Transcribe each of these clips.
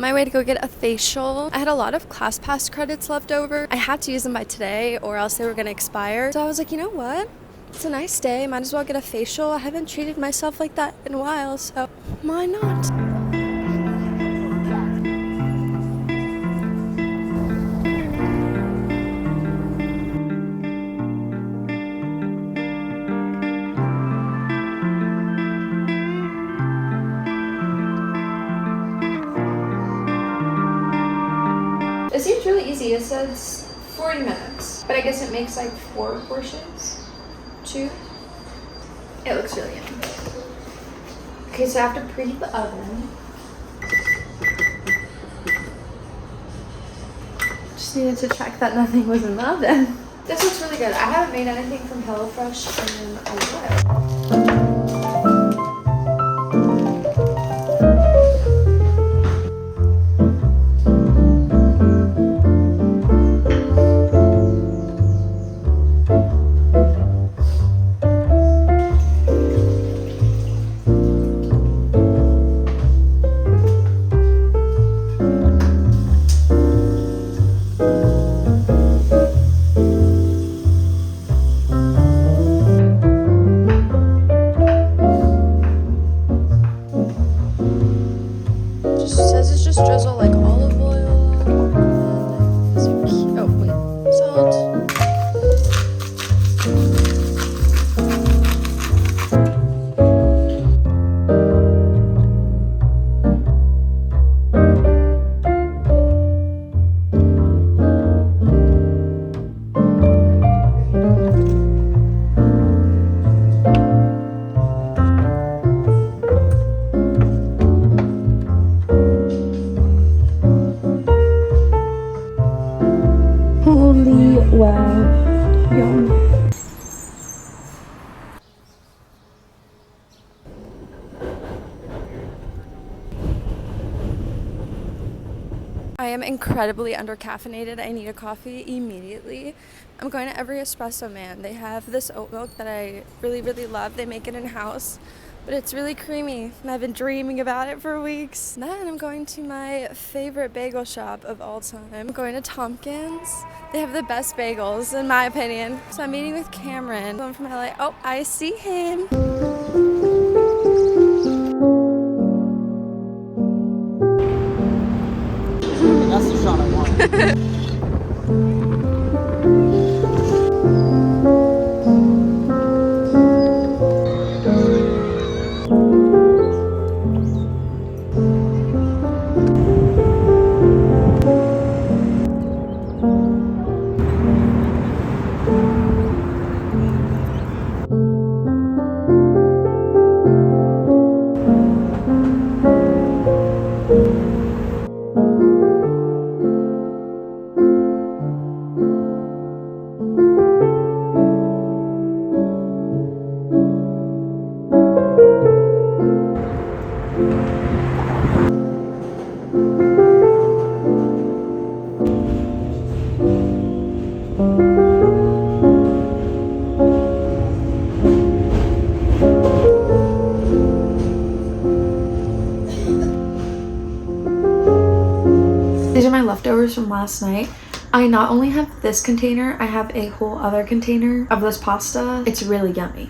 my way to go get a facial. I had a lot of ClassPass credits left over. I had to use them by today or else they were gonna expire. So I was like, you know what? It's a nice day, might as well get a facial. I haven't treated myself like that in a while, so why not? It seems really easy. It says 40 minutes, but I guess it makes like 4 portions. 2. It looks really yummy. Okay, so I have to preheat the oven. Just needed to check that nothing was in the oven. This looks really good. I haven't made anything from HelloFresh in a while. Drizzle like olive oil. Oh wait, salt. Holy wow, yum. I am incredibly undercaffeinated. I need a coffee immediately. I'm going to Every Espresso Man. They have this oat milk that I really, really love. They make it in-house, but it's really creamy, and I've been dreaming about it for weeks. Then I'm going to my favorite bagel shop of all time. I'm going to Tompkins. They have the best bagels, in my opinion. So I'm meeting with Cameron. I'm from LA. Oh, I see him. That's the shot I want. These are my leftovers from last night. I not only have this container, I have a whole other container of this pasta. It's really yummy.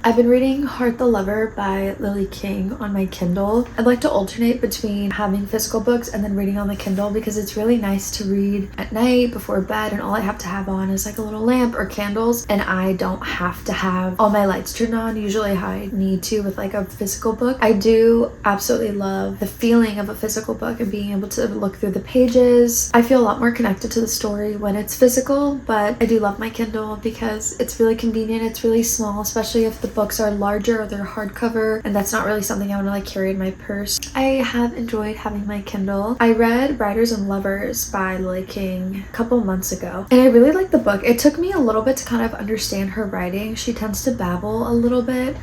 I've been reading Heart the Lover by Lily King on my Kindle. I'd like to alternate between having physical books and then reading on the Kindle because it's really nice to read at night before bed, and all I have to have on is like a little lamp or candles, and I don't have to have all my lights turned on, usually how I need to with like a physical book. I do absolutely love the feeling of a physical book and being able to look through the pages. I feel a lot more connected to the story when it's physical, but I do love my Kindle because it's really convenient. It's really small, especially if the books are larger or they're hardcover, and that's not really something I want to like carry in my purse. I have enjoyed having my Kindle. I read Writers and Lovers by Lily King a couple months ago, and I really liked the book. It took me a little bit to kind of understand her writing. She tends to babble a little bit.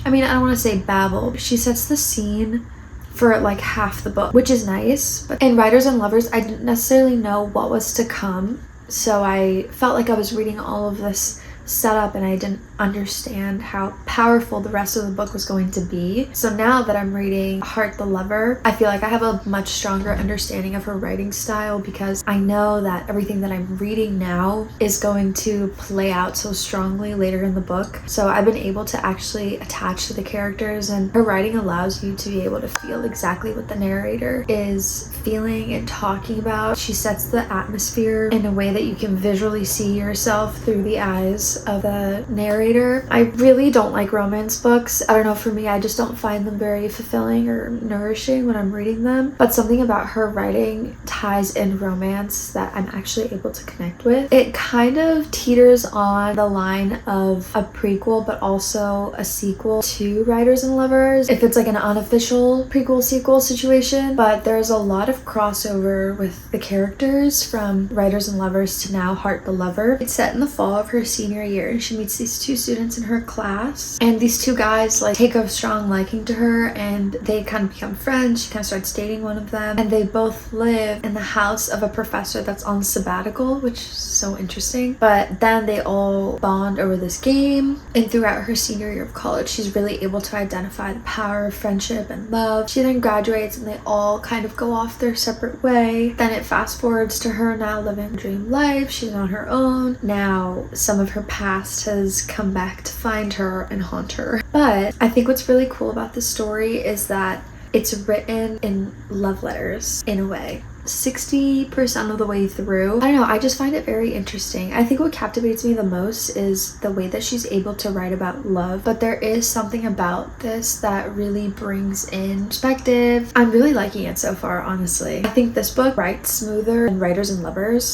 I mean, I don't want to say babble. She sets the scene for like half the book, which is nice. But in Writers and Lovers, I didn't necessarily know what was to come, so I felt like I was reading all of this setup and I didn't understand how powerful the rest of the book was going to be. So now that I'm reading Heart the Lover, I feel like I have a much stronger understanding of her writing style, because I know that everything that I'm reading now is going to play out so strongly later in the book. So I've been able to actually attach to the characters, and her writing allows you to be able to feel exactly what the narrator is feeling and talking about. She sets the atmosphere in a way that you can visually see yourself through the eyes of the narrator. I really don't like romance books. I don't know, for me, I just don't find them very fulfilling or nourishing when I'm reading them. But something about her writing ties in romance that I'm actually able to connect with. It kind of teeters on the line of a prequel, but also a sequel to Writers and Lovers, if it's like an unofficial prequel sequel situation. But there's a lot of crossover with the characters from Writers and Lovers to now Heart the Lover. It's set in the fall of her senior year, and she meets these two students in her class, and these two guys like take a strong liking to her, and they kind of become friends. She kind of starts dating one of them, and they both live in the house of a professor that's on sabbatical, which is so interesting. But then they all bond over this game, and throughout her senior year of college, she's really able to identify the power of friendship and love. She then graduates, and they all kind of go off their separate way. Then it fast forwards to her now living a dream life. She's on her own. Now some of her past has come back to find her and haunt her. But I think what's really cool about this story is that it's written in love letters in a way. 60% of the way through. I don't know, I just find it very interesting. I think what captivates me the most is the way that she's able to write about love, but there is something about this that really brings in perspective. I'm really liking it so far, honestly. I think this book writes smoother than Writers and Lovers.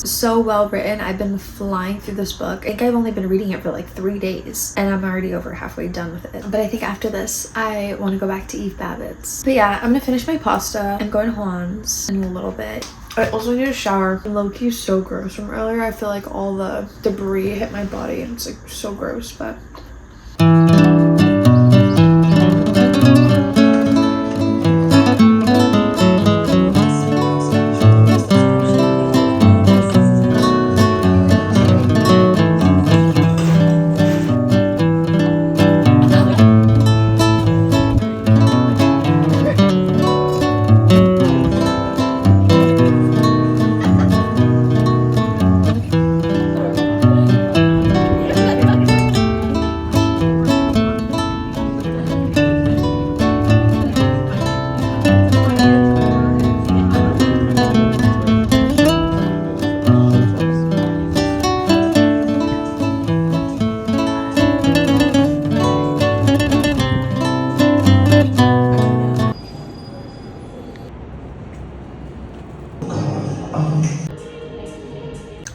So well written. I've been flying through this book. I think I've only been reading it for like 3 days, and I'm already over halfway done with it. But I think after this, I want to go back to Eve Babbitt's. But yeah, I'm gonna finish my pasta and go to Juan's in a little bit. I also need a shower. Low-key so gross from earlier. I feel like all the debris hit my body, and it's like so gross, but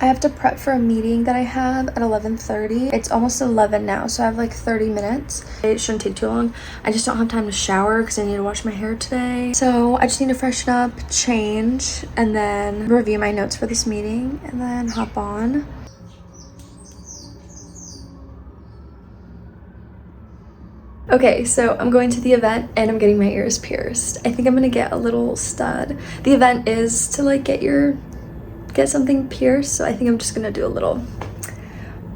I have to prep for a meeting that I have at 11:30. It's almost 11 now, so I have like 30 minutes. It shouldn't take too long. I just don't have time to shower because I need to wash my hair today. So I just need to freshen up, change, and then review my notes for this meeting, and then hop on. Okay, so I'm going to the event and I'm getting my ears pierced. I think I'm gonna get a little stud. The event is to like get something pierced, so I think I'm just gonna do a little.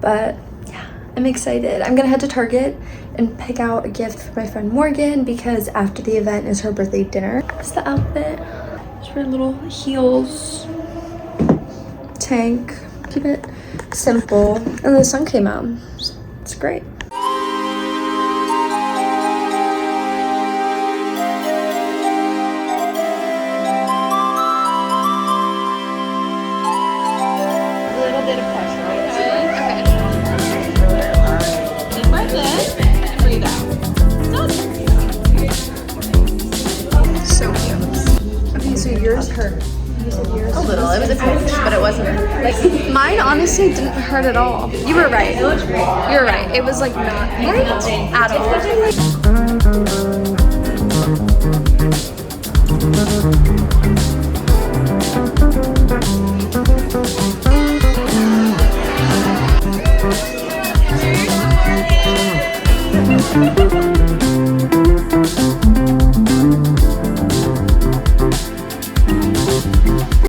But yeah, I'm excited. I'm gonna head to Target and pick out a gift for my friend Morgan, because after the event is her birthday dinner. That's the outfit. Just her little heels, tank, keep it simple. And the sun came out. It's great. Yours hurt. A little. It was a pinch, but it wasn't like Mine honestly didn't hurt at all. You were right. You were right. It was like not painful at all.